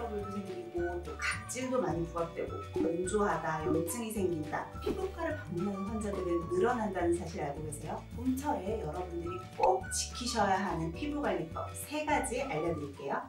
트러블도 생기고 또 각질도 많이 부각되고 건조하다, 염증이 생긴다, 피부과를 방문하는 환자들은 늘어난다는 사실 알고 계세요? 봄철에 여러분들이 꼭 지키셔야 하는 피부관리법 3가지 알려드릴게요.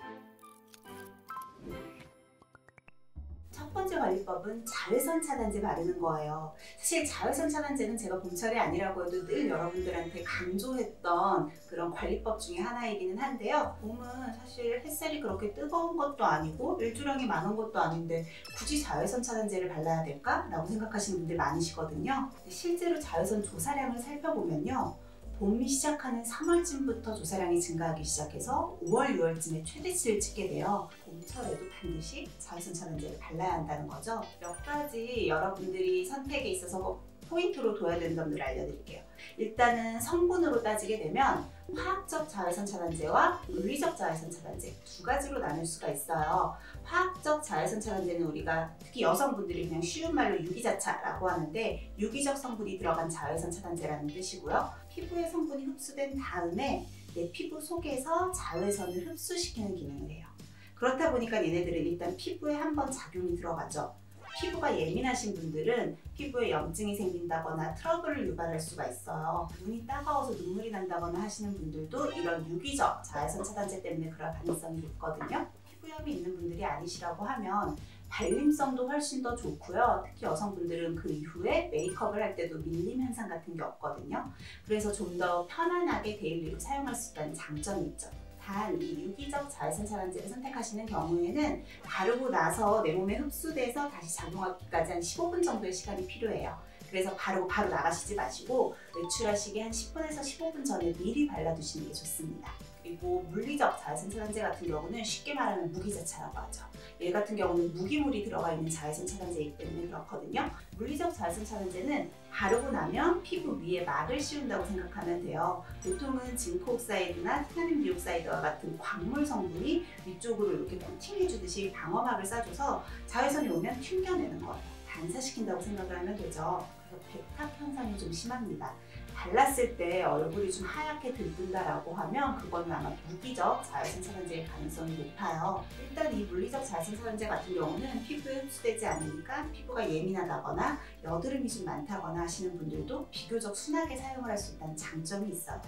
첫 번째 관리법은 자외선 차단제 바르는 거예요. 사실 자외선 차단제는 제가 봄철이 아니라고 해도 늘 여러분들한테 강조했던 그런 관리법 중에 하나이기는 한데요. 봄은 사실 햇살이 그렇게 뜨거운 것도 아니고 일조량이 많은 것도 아닌데 굳이 자외선 차단제를 발라야 될까? 라고 생각하시는 분들 많으시거든요. 실제로 자외선 조사량을 살펴보면요. 봄이 시작하는 3월쯤부터 조사량이 증가하기 시작해서 5월, 6월쯤에 최대치를 찍게 돼요. 봄철에도 반드시 자외선 차단제를 발라야 한다는 거죠. 몇 가지 여러분들이 선택에 있어서 포인트로 둬야 되는 점들을 알려드릴게요. 일단은 성분으로 따지게 되면 화학적 자외선 차단제와 물리적 자외선 차단제 2가지로 나눌 수가 있어요. 화학적 자외선 차단제는 우리가 특히 여성분들이 그냥 쉬운 말로 유기자차라고 하는데 유기적 성분이 들어간 자외선 차단제라는 뜻이고요. 피부에 성분이 흡수된 다음에 내 피부 속에서 자외선을 흡수시키는 기능을 해요. 그렇다 보니까 얘네들은 일단 피부에 한번 작용이 들어가죠. 피부가 예민하신 분들은 피부에 염증이 생긴다거나 트러블을 유발할 수가 있어요. 눈이 따가워서 눈물이 난다거나 하시는 분들도 이런 유기적 자외선 차단제 때문에 그럴 가능성이 높거든요. 피부염이 있는 분들이 아니시라고 하면 발림성도 훨씬 더 좋고요. 특히 여성분들은 그 이후에 메이크업을 할 때도 밀림 현상 같은 게 없거든요. 그래서 좀 더 편안하게 데일리로 사용할 수 있다는 장점이 있죠. 단 이 유기적 자외선 차단제를 선택하시는 경우에는 바르고 나서 내 몸에 흡수돼서 다시 작용하기까지 한 15분 정도의 시간이 필요해요. 그래서 바르고 바로 나가시지 마시고 외출하시기 한 10분에서 15분 전에 미리 발라두시는 게 좋습니다. 그리고 물리적 자외선 차단제 같은 경우는 쉽게 말하면 무기자차라고 하죠. 얘 같은 경우는 무기물이 들어가 있는 자외선 차단제이기 때문에 그렇거든요. 물리적 자외선 차단제는 바르고 나면 피부 위에 막을 씌운다고 생각하면 돼요. 보통은 징크옥사이드나 티타늄 디옥사이드와 같은 광물 성분이 위쪽으로 이렇게 코팅해주듯이 방어막을 쏴줘서 자외선이 오면 튕겨내는 거예요. 반사시킨다고 생각을 하면 되죠. 그래서 백탁 현상이 좀 심합니다. 발랐을 때 얼굴이 좀 하얗게 들뜬다라고 하면 그거는 아마 무기적 자외선 차단제일 가능성이 높아요. 일단 이 물리적 자외선 차단제 같은 경우는 피부에 흡수되지 않으니까 피부가 예민하다거나 여드름이 좀 많다거나 하시는 분들도 비교적 순하게 사용을 할 수 있다는 장점이 있어요.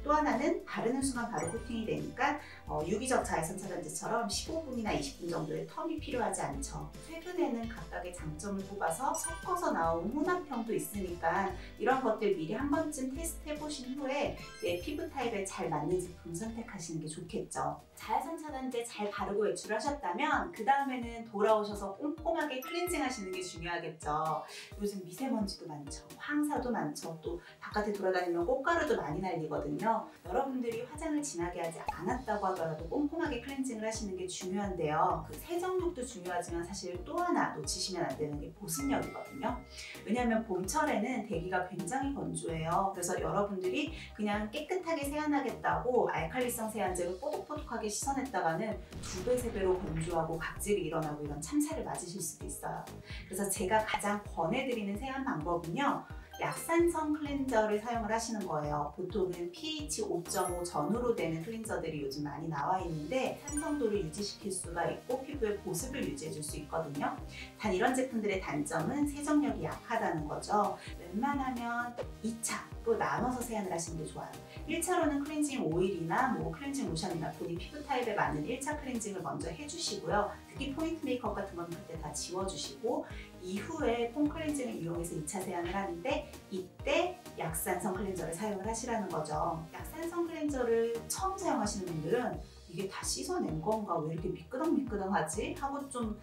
또 하나는 바르는 순간 바로 코팅이 되니까 유기적 자외선 차단제처럼 15분이나 20분 정도의 텀이 필요하지 않죠. 최근에는 각각의 장점을 뽑아서 섞어서 나온 혼합형도 있으니까 이런 것들 미리 한 번쯤 테스트 해보신 후에 내 피부 타입에 잘 맞는 제품 선택하시는 게 좋겠죠. 자외선 차단제 잘 바르고 외출을 하셨다면 그 다음에는 돌아오셔서 꼼꼼하게 클렌징 하시는 게 중요하겠죠. 요즘 미세먼지도 많죠. 황사도 많죠. 또 바깥에 돌아다니면 꽃가루도 많이 날리거든요. 여러분들이 화장을 진하게 하지 않았다고 하더라도 꼼꼼하게 클렌징을 하시는 게 중요한데요. 그 세정력도 중요하지만 사실 또 하나 놓치시면 안 되는 게 보습력이거든요. 왜냐하면 봄철에는 대기가 굉장히 건조해요. 그래서 여러분들이 그냥 깨끗하게 세안하겠다고 알칼리성 세안제로 뽀득뽀득하게 씻어냈다가는 2배, 3배로 건조하고 각질이 일어나고 이런 참사를 맞으실 수도 있어요. 그래서 제가 가장 권해드리는 세안 방법은요. 약산성 클렌저를 사용을 하시는 거예요. 보통은 pH 5.5 전후로 되는 클렌저들이 요즘 많이 나와 있는데 산성도를 유지시킬 수가 있고 피부의 보습을 유지해 줄 수 있거든요. 단 이런 제품들의 단점은 세정력이 약하다는 거죠. 웬만하면 2차로 나눠서 세안을 하시는 게 좋아요. 1차로는 클렌징 오일이나 클렌징 로션이나 본인 피부 타입에 맞는 1차 클렌징을 먼저 해주시고요. 특히 포인트 메이크업 같은 건 그때 다 지워주시고 이후에 폼 클렌징을 이용해서 2차 세안을 하는데 이때 약산성 클렌저를 사용을 하시라는 거죠. 약산성 클렌저를 처음 사용하시는 분들은 이게 다 씻어낸 건가? 왜 이렇게 미끄덩미끄덩하지? 하고 좀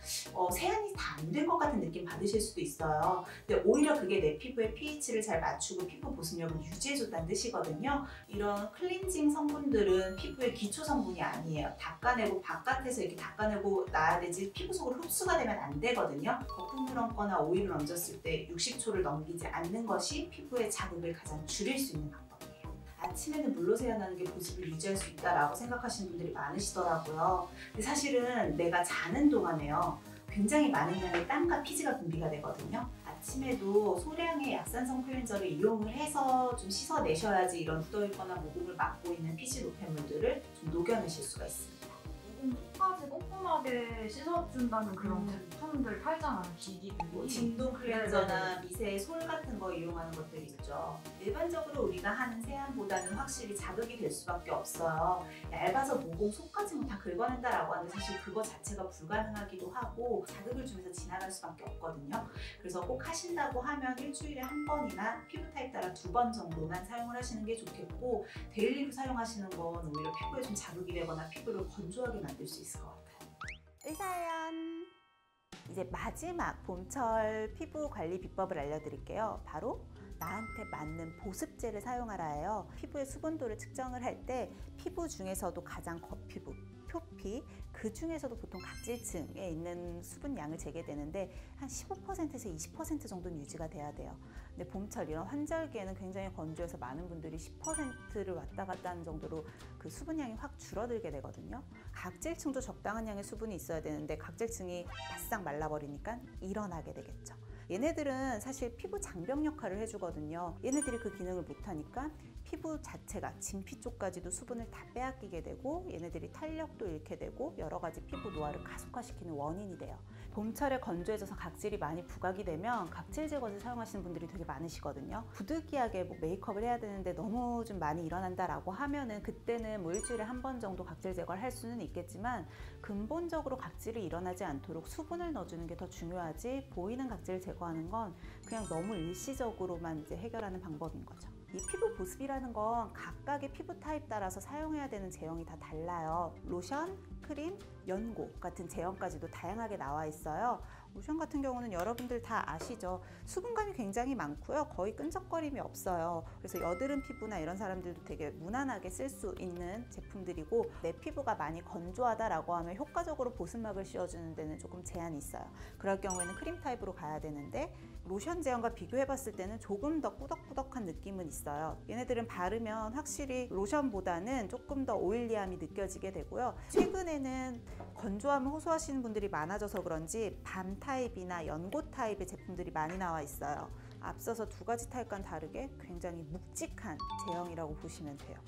세안이 다 안 된 것 같은 느낌 받으실 수도 있어요. 근데 오히려 그게 내 피부의 pH를 잘 맞추고 피부 보습력을 유지해줬다는 뜻이거든요. 이런 클렌징 성분들은 피부의 기초 성분이 아니에요. 닦아내고 바깥에서 이렇게 닦아내고 놔야 되지 피부 속으로 흡수가 되면 안 되거든요. 거품을 얹거나 오일을 얹었을 때 60초를 넘기지 않는 것이 피부의 자극을 가장 줄일 수 있는 방법이에요. 아침에는 물로 세안하는 게 보습을 유지할 수 있다라고 생각하시는 분들이 많으시더라고요. 근데 사실은 내가 자는 동안에요. 굉장히 많은 양의 땀과 피지가 분비가 되거든요. 아침에도 소량의 약산성 클렌저를 이용을 해서 좀 씻어내셔야지 이런 묻어있거나 모공을 막고 있는 피지 노폐물들을 좀 녹여내실 수가 있습니다. 목은 끝까지 꼼꼼하게 때 씻어준다는 그런 제품들 팔잖아요, 기기들이. 뭐 진동 클렌저나 미세 솔 같은 거 이용하는 것들 있죠. 일반적으로 우리가 하는 세안보다는 확실히 자극이 될 수밖에 없어요. 얇아서 모공 속까지 뭐 다 긁어낸다라고 하는데 사실 그거 자체가 불가능하기도 하고 자극을 주면서 지나갈 수밖에 없거든요. 그래서 꼭 하신다고 하면 일주일에 한 번이나 피부 타입 따라 2번 정도만 사용을 하시는 게 좋겠고, 데일리로 사용하시는 건 오히려 피부에 좀 자극이 되거나 피부를 건조하게 만들 수 있을 것 같아요. 의사연! 이제 마지막 봄철 피부 관리 비법을 알려드릴게요. 바로 나한테 맞는 보습제를 사용하라예요. 피부의 수분도를 측정을 할 때 피부 중에서도 가장 겉피부, 표피, 그 중에서도 보통 각질층에 있는 수분량을 재게 되는데 한 15%에서 20% 정도는 유지가 돼야 돼요. 근데 봄철 이런 환절기에는 굉장히 건조해서 많은 분들이 10%를 왔다 갔다 하는 정도로 그 수분량이 확 줄어들게 되거든요. 각질층도 적당한 양의 수분이 있어야 되는데 각질층이 바싹 말라버리니까 일어나게 되겠죠. 얘네들은 사실 피부 장벽 역할을 해주거든요. 얘네들이 그 기능을 못하니까 피부 자체가 진피 쪽까지도 수분을 다 빼앗기게 되고 얘네들이 탄력도 잃게 되고 여러 가지 피부 노화를 가속화시키는 원인이 돼요. 봄철에 건조해져서 각질이 많이 부각이 되면 각질 제거제 사용하시는 분들이 되게 많으시거든요. 부득이하게 뭐 메이크업을 해야 되는데 너무 좀 많이 일어난다라고 하면은 그때는 뭐 일주일에 한 번 정도 각질 제거를 할 수는 있겠지만 근본적으로 각질이 일어나지 않도록 수분을 넣어주는 게 더 중요하지, 보이는 각질을 제거하는 건 그냥 너무 일시적으로만 이제 해결하는 방법인 거죠. 이 피부 보습이라는 건 각각의 피부 타입 따라서 사용해야 되는 제형이 다 달라요. 로션, 크림, 연고 같은 제형까지도 다양하게 나와 있어요. 로션 같은 경우는 여러분들 다 아시죠? 수분감이 굉장히 많고요. 거의 끈적거림이 없어요. 그래서 여드름 피부나 이런 사람들도 되게 무난하게 쓸 수 있는 제품들이고, 내 피부가 많이 건조하다라고 하면 효과적으로 보습막을 씌워주는 데는 조금 제한이 있어요. 그럴 경우에는 크림 타입으로 가야 되는데 로션 제형과 비교해 봤을 때는 조금 더 꾸덕꾸덕한 느낌은 있어요. 얘네들은 바르면 확실히 로션보다는 조금 더 오일리함이 느껴지게 되고요. 최근에는 건조함을 호소하시는 분들이 많아져서 그런지 밤 타입이나 연고 타입의 제품들이 많이 나와 있어요. 앞서서 두 가지 타입과는 다르게 굉장히 묵직한 제형이라고 보시면 돼요.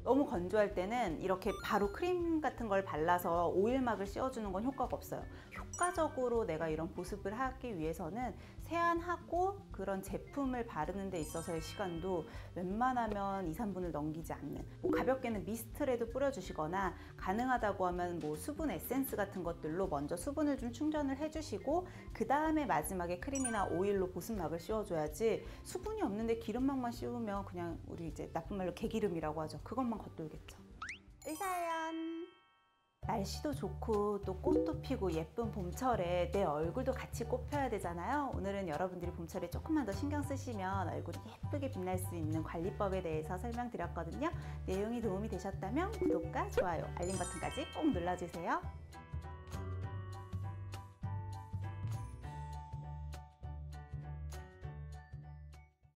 너무 건조할 때는 이렇게 바로 크림 같은 걸 발라서 오일막을 씌워주는 건 효과가 없어요. 효과적으로 내가 이런 보습을 하기 위해서는 세안하고 그런 제품을 바르는 데 있어서의 시간도 웬만하면 2~3분을 넘기지 않는, 뭐 가볍게는 미스트라도 뿌려주시거나 가능하다고 하면 뭐 수분 에센스 같은 것들로 먼저 수분을 좀 충전을 해주시고 그 다음에 마지막에 크림이나 오일로 보습막을 씌워줘야지, 수분이 없는데 기름막만 씌우면 그냥 우리 이제 나쁜 말로 개기름이라고 하죠. 그것만 겉돌겠죠. 의사연! 날씨도 좋고 또 꽃도 피고 예쁜 봄철에 내 얼굴도 같이 꽃 펴야 되잖아요. 오늘은 여러분들이 봄철에 조금만 더 신경 쓰시면 얼굴이 예쁘게 빛날 수 있는 관리법에 대해서 설명드렸거든요. 내용이 도움이 되셨다면 구독과 좋아요, 알림 버튼까지 꼭 눌러주세요.